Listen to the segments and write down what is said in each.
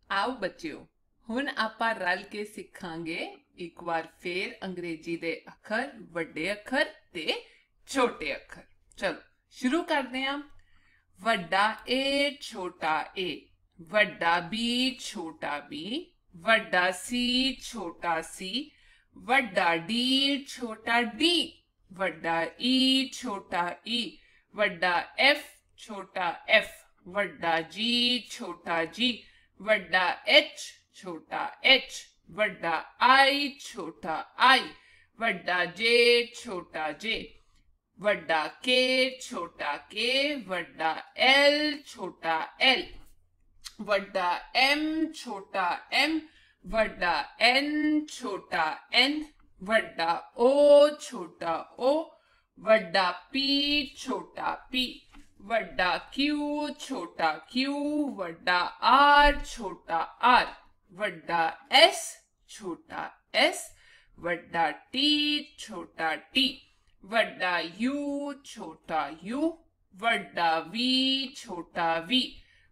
आओ बच्चों हुण आपां रल के सिखांगे एक बार फिर अंग्रेजी दे अखर वड्डे अखर ते छोटे अखर। चलो शुरू करते हैं। वड्डा ए छोटा ए, वड्डा बी छोटा बी, वड्डा सी छोटा सी, वड्डा डी छोटा डी, वड्डा ई छोटा ई, वड्डा एफ छोटा एफ, वड्डा जी छोटा जी, वड्डा एच छोटा एच, वड्डा आई छोटा आई, वड्डा जे छोटा जे, वड्डा के छोटा के, वड्डा एल छोटा एल, वड्डा एम छोटा एम, वड्डा एन छोटा एन, वड्डा ओ छोटा ओ, वड्डा पी छोटा पी, वड्डा क्यू छोटा क्यू, वड्डा आर छोटा आर, वड्डा एस छोटा एस, वड्डा टी छोटा टी, वड्डा यू छोटा यू, वड्डा वी छोटा वी,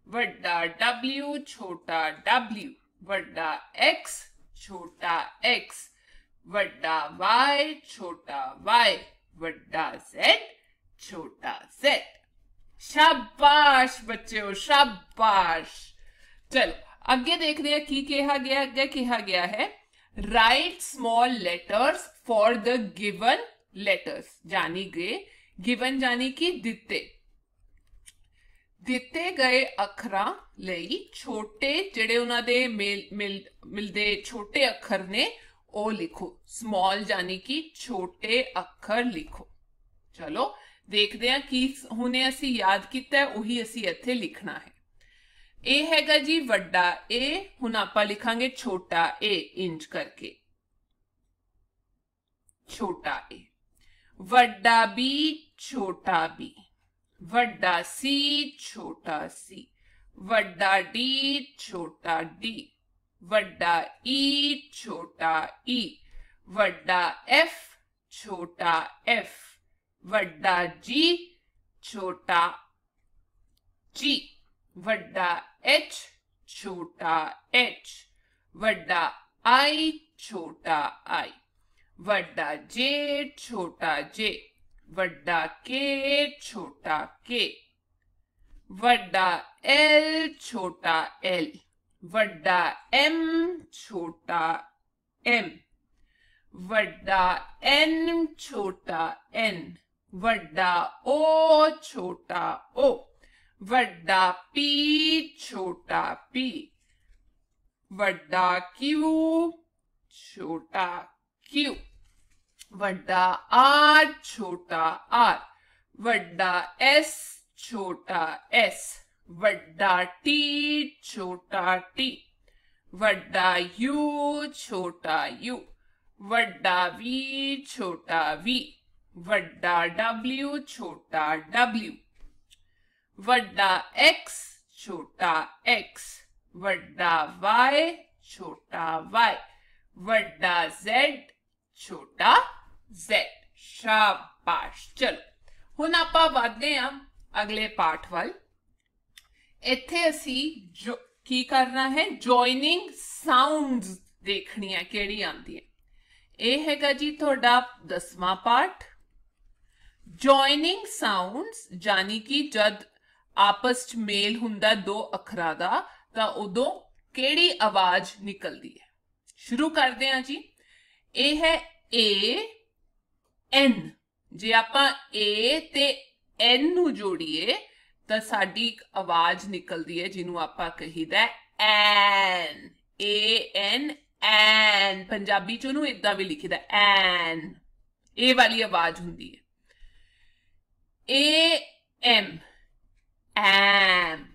वड्डा डब्ल्यू छोटा डब्ल्यू, वड्डा एक्स छोटा एक्स, वड्डा वाई छोटा वाई, वड्डा जेड छोटा जेड। शाबाश बच्चों शाबाश। चलो अगे देखते हैं की कहा गया। अगे कहा गया है right small letters for the given letters, जानी गए गिवन जानी कि दिते गए अखरां लई छोटे जेड़े उन्हां दे मिलदे छोटे अखर ने ओ लिखो। स्मॉल जानी कि छोटे अखर लिखो। चलो देखते हैं कि हुणे असी याद किया उही असी इत्थे लिखना है। ए हैगा जी वड्डा ए, हुण आपां लिखांगे छोटा ए इंच करके, छोटा ए। वड्डा बी छोटा बी, वड्डा सी छोटा सी, वड्डा डी छोटा डी, वड्डा ई छोटा ई, वड्डा एफ छोटा एफ, वड्डा जी छोटा जी, वड्डा एच छोटा एच, वड्डा आई छोटा आई, वड्डा जे छोटा जे, वड्डा के छोटा के, वड्डा एल छोटा एल, वड्डा एम छोटा एम, वड्डा एन छोटा एन, वड्डा ओ छोटा ओ, वड्डा पी छोटा पी, वड्डा क्यू छोटा क्यू, वड्डा आर छोटा आर, वड्डा एस छोटा एस, वड्डा टी छोटा टी, वड्डा यू छोटा यू, वड्डा वी छोटा वी, वड्डा डब्ल्यू छोटा डब्ल्यू, वड्डा एक्स छोटा एक्स, वड्डा वाई छोटा वाई, वड्डा जेड छोटा जेड। शाबाश। चलो हुण आपां वधदे हां अगले पाठ वल। इत्थे असी जो की करना है, जॉइनिंग साउंड्स देखनी है केड़ी आंदी है। ये हैगा जी तुहाडा 10वां पाठ। जॉइनिंग साउंड्स जानी कि जद आपस च मेल हुंदा दो अखरां दा तां उदों केड़ी आवाज निकलदी है। शुरू करते हैं जी। ए है ए एन, जे आपां ए ते एन नू जोड़िए तां साडी आवाज निकलदी है जिन्हों आपां कहीदा N. A N N, Punjabi च उहनूं इदां भी लिखीदा एन, ए वाली आवाज हुंदी है। ए एम एम,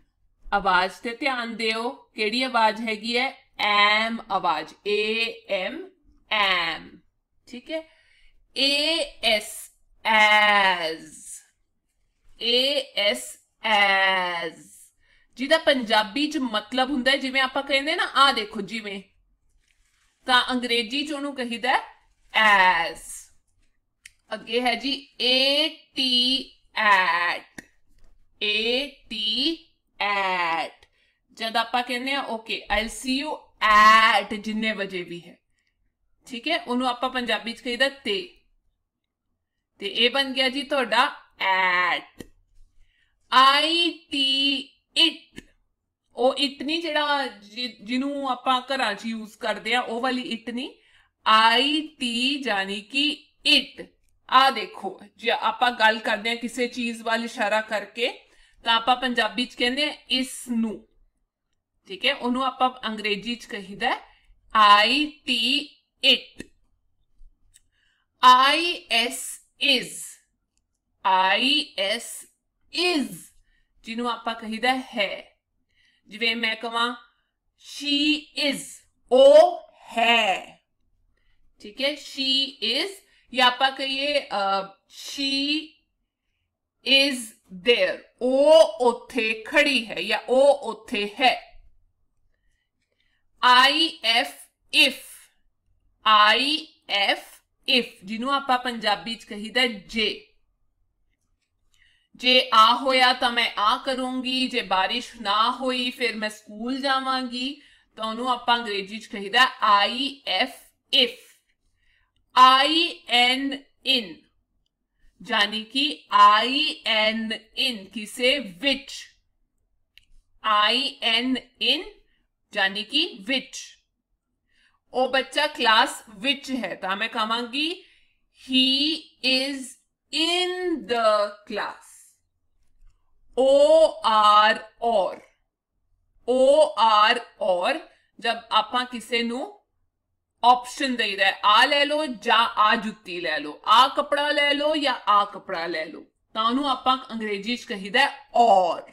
आवाज ते ध्यान दिओ केड़ी आवाज हैगी है, एम आवाज, ए एम एम, ठीक है। A S as, A S as, जिहदा पंजाबी च मतलब हुंदा है जिवें आपां कहंदे ना आ देखो जिवें, तां अंग्रेजी च उहनूं कहीदा एज। अगे है जी A T at, A T at, जब आप कहने okay I see you at जिन्ने बजे भी है, ठीक है, उन्होंने आप पंजाबी च कहीदा ते ये बन गया जी थोड़ा एट। आई टी इट, ਉਹ ਇਟ ਨਹੀਂ ਜਿਹੜਾ ਜਿਹਨੂੰ ਆਪਾਂ ਘਰਾਂ 'ਚ ਯੂਜ਼ ਕਰਦੇ ਆ ਉਹ ਵਾਲੀ ਇਟ ਨਹੀਂ, ਆਈ ਟੀ ਜਾਨੀ ਕਿ ਇਟ। ਆ ਦੇਖੋ ਜੇ ਆਪਾਂ ਗੱਲ ਕਰਦੇ ਆ ਕਿਸੇ ਚੀਜ਼ ਵੱਲ ਇਸ਼ਾਰਾ ਕਰਕੇ ਤਾਂ ਆਪਾਂ ਪੰਜਾਬੀ 'ਚ ਕਹਿੰਦੇ ਆ ਇਸ ਨੂੰ, ਠੀਕ ਹੈ, ਉਹਨੂੰ ਆਪਾਂ ਅੰਗਰੇਜ਼ੀ 'ਚ ਕਹੀਦਾ I T it. I S is, I S is ਜਿਹਨੂੰ ਆਪਾਂ ਕਹੀਦਾ ਹੈ। जिवें मैं कहां शी इज, ओ है, ठीक है, शी इज, या आप कहिए शी इज देयर, ओ ओथे खड़ी है या ओ ओथे है। आई F if, I F if जिन्हों आप पंजाबी च कहीदा जे। जे आ होया तो मैं आ करूंगी, जे बारिश ना होई फिर मैं स्कूल जावांगी, तो उन्होंने आप अंग्रेजी च कहीदा I F if. I N in जानी कि आई एन इन किसे विच, आई एन इन जानी कि विच। ओ बच्चा क्लास विच है तो मैं कहांगी he is in the class. O R or जब आप किसी ऑप्शन देदा है आ ले लो या आ जुत्ती ले लो, आ कपड़ा ले लो या आ कपड़ा ले लो, तो उन्होंने आप अंग्रेजी च कहीदा और।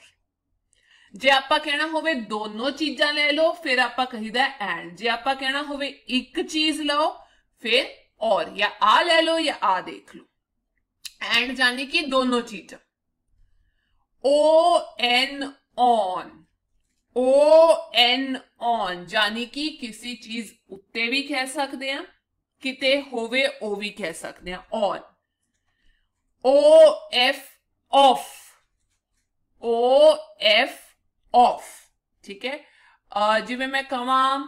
जे आप कहना होवे दोनों चीजा ले लो फिर आप कहीदा एंड। जे आप कहना होवे एक चीज लो फिर और, या आ ले लो या आ देख लो। एंड जानी कि दोनों चीजा। O N on, O N on जानी कि किसी चीज उत्ते भी कह सकते हैं, किते होवे ओ भी कह सकते हैं on. O F off, O F off, ठीक है। जिवें मैं कहां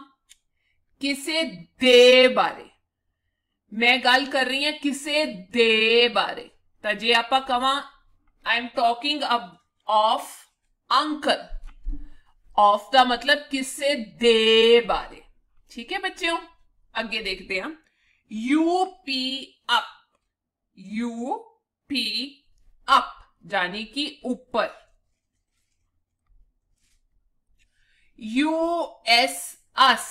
किसे दे बारे, मैं गल कर रही हूं किसे दे बारे, तो जे आप कहां I am talking of uncle, of का मतलब किसे दे बारे, ठीक है बच्चों। आगे देखते हैं U P up, U P up जानी कि ऊपर। यू एस अस,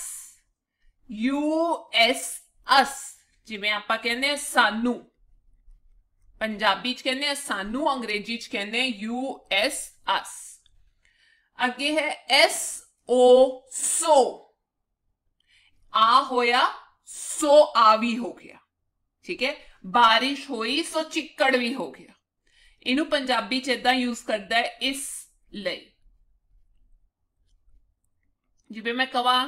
यू एस अस जिवें आप कहने सानू, पंजाबी च कहने सानू, अंग्रेजी च कहने यू एस अस। अगे है एस ओ सो, आ होया सो आ भी हो गया, ठीक है। बारिश हुई सो चिक्कड़ भी हो गया। इनू पंजाबी च इदां यूज करता है इस लई। जिवें मैं कहा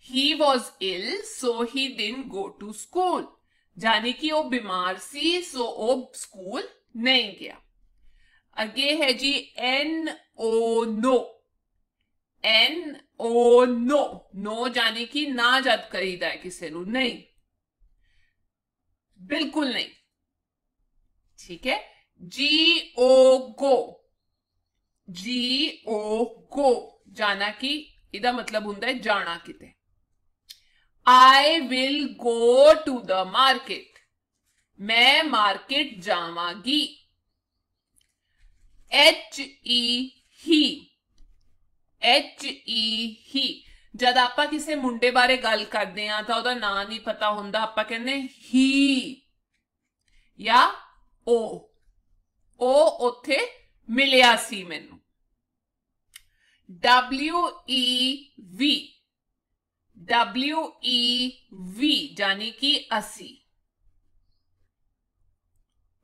he was ill so he didn't go to school, जानी कि वो बीमार सी सो वो स्कूल नहीं गया। अगे है जी N O no, N O no, no जानी कि ना जद करीदा है किसी नू, नहीं, बिल्कुल नहीं, ठीक है। जी ओ गो, जी ओ गो जाना कि इदा मतलब हुंदा है जाना किते। I will go to the market, मैं मार्केट जावांगी। H E he, H E he जद आप किसी मुंडे बारे गल करते हैं तो ओदा नाम नहीं पता हुंदा, आप कहने ही या ओ उथे मिलिया सी मैनू। W E V, W E V जानी कि असी,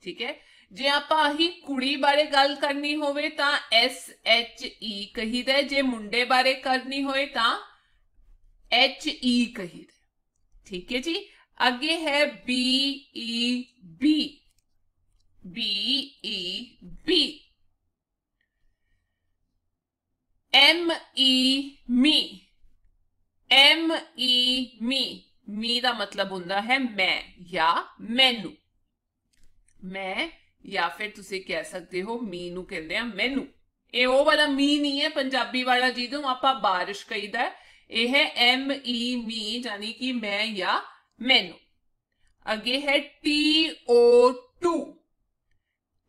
ठीक है। जे आप ही कुड़ी बारे गल करनी होवे ता एस एच ई कहीदा, जे मुंडे बारे करनी होए ता एच ई कहीदा, ठीक है जी। आगे है B E be, B E be. M E me, M E me का मतलब हुंदा है मैं या मैनू, मैं या फिर तुसी कह सकते हो मी नू कहंदे आ मैनू। ये वो वाला मी नहीं है पंजाबी वाला जिदों आपां बारिश कहीदा है, ये है एम ई मी यानी कि मैं या मैनू। अगे है T O to,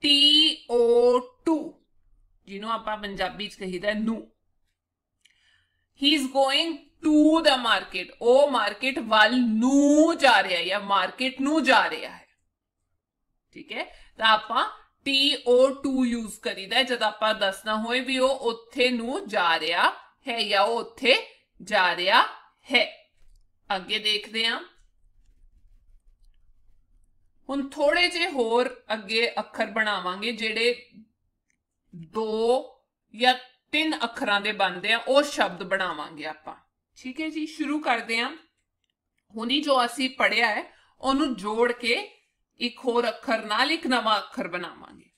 T O to जिन्हों आपां पंजाबी च कहीदा नू। He is going to the market, ओ मार्केट वाल नू जा रहा है या मार्केट नू जा रहा है। ठीक है, तो आपां टी ओ टू यूज करीदा है जब आपां दसना होए भी वो उत्थे नू जा रहा है या वो उत्थे जा रहा है। अगे देखते हैं हुण थोड़े जे होर अगे अखर बनावांगे जेड़े 2 या 3 अखरां दे बनदे आ, ओ शब्द बनावांगे आपां। ठीक है जी, शुरू करते हैं। हुणी जो असी पढ़िया है ओनू जोड़ के एक होर अखर नाल एक नवा अखर बनावांगे।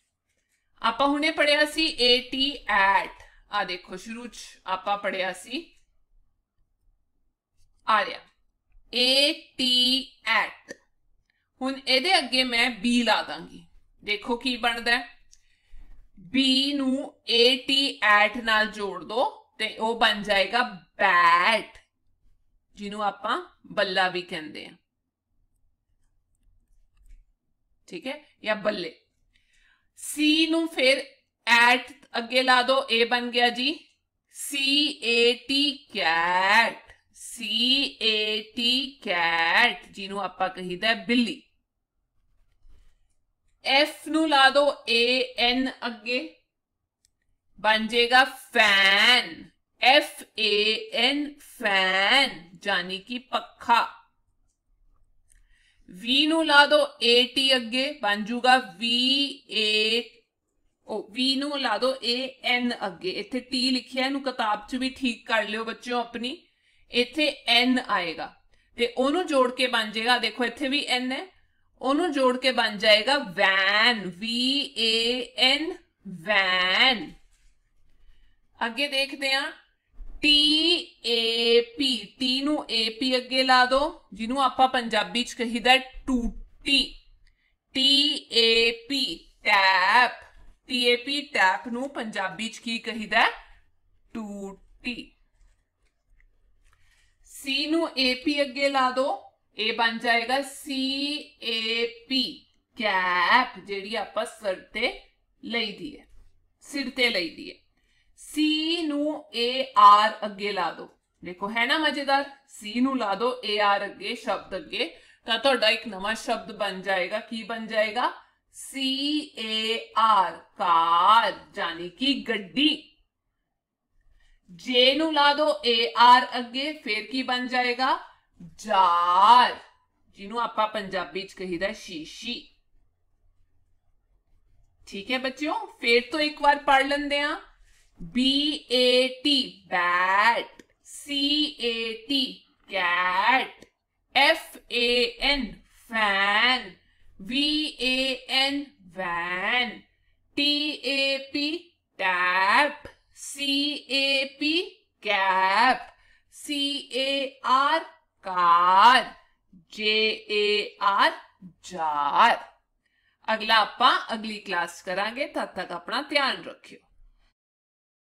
आपां हुणे पढ़िया सी एटी एट, आ देखो शुरू च आपां पढ़िया सी आ रहा एटी एट। हुण इहदे अगे मैं बी ला दांगी, देखो की बनदा है। बी नू एटी एट नाल जोड़ दो ते वो बन जाएगा बैट, जिन्हों आपां बल्ला भी कहंदे हैं। ठीक है, या बल्ले। सी नू फिर एट अगे ला दो, ए बन गया जी C A T cat, C A T cat जिन्हों आपां कहीदा है बिल्ली। एफ नू ला दो ए एन अगे, बन जाएगा fan, F A N fan यानी कि पखा। वी नू ला दो ए टी अगे, बन जूगा वी ए ओ, वी नू ला दो ए एन अगे, इत्थे टी लिखिया है, किताब च भी ठीक कर लियो बच्चों अपनी, इत्थे एन आएगा ते ओनू जोड़ के बन जाएगा, देखो इत्थे भी एन है, ओनू जोड़ के बन जाएगा van, V A N van. अगे देखते हैं टी ए पी, टी नू ए पी अगे ला दो, जिन्हों आपां पंजाबी च कहीदा टूटी, T A P tap, T A P tap नू पंजाबी च की कहीदा टूटी। सी नू ए पी अगे ला दो, ए बन जाएगा सी ए पी कैप, जेड़ी आपां सिर ते लई दी है, सिर ते लई दी है। सी नू ए आर अगे ला दो, देखो है ना मजेदार, सी नू ला दो ए आर अगे शब्द अगे, तो तुहाडा एक नवा शब्द बन जाएगा, की बन जाएगा सी ए आर कार यानी कि गड्डी। जे नू ला दो ए आर अगे, फिर की बन जाएगा जार, जिन्हों आपां पंजाबी च कहीदा शीशी। ठीक है बच्चों, फिर तो एक बार पढ़ लेंदे आ। B A T bat, C A T cat, F A N fan, V A N van, T A P tap, C A P cap, C A R car, J A R jar. अगला आपां अगली class करांगे, तद तक अपना ध्यान रखियो।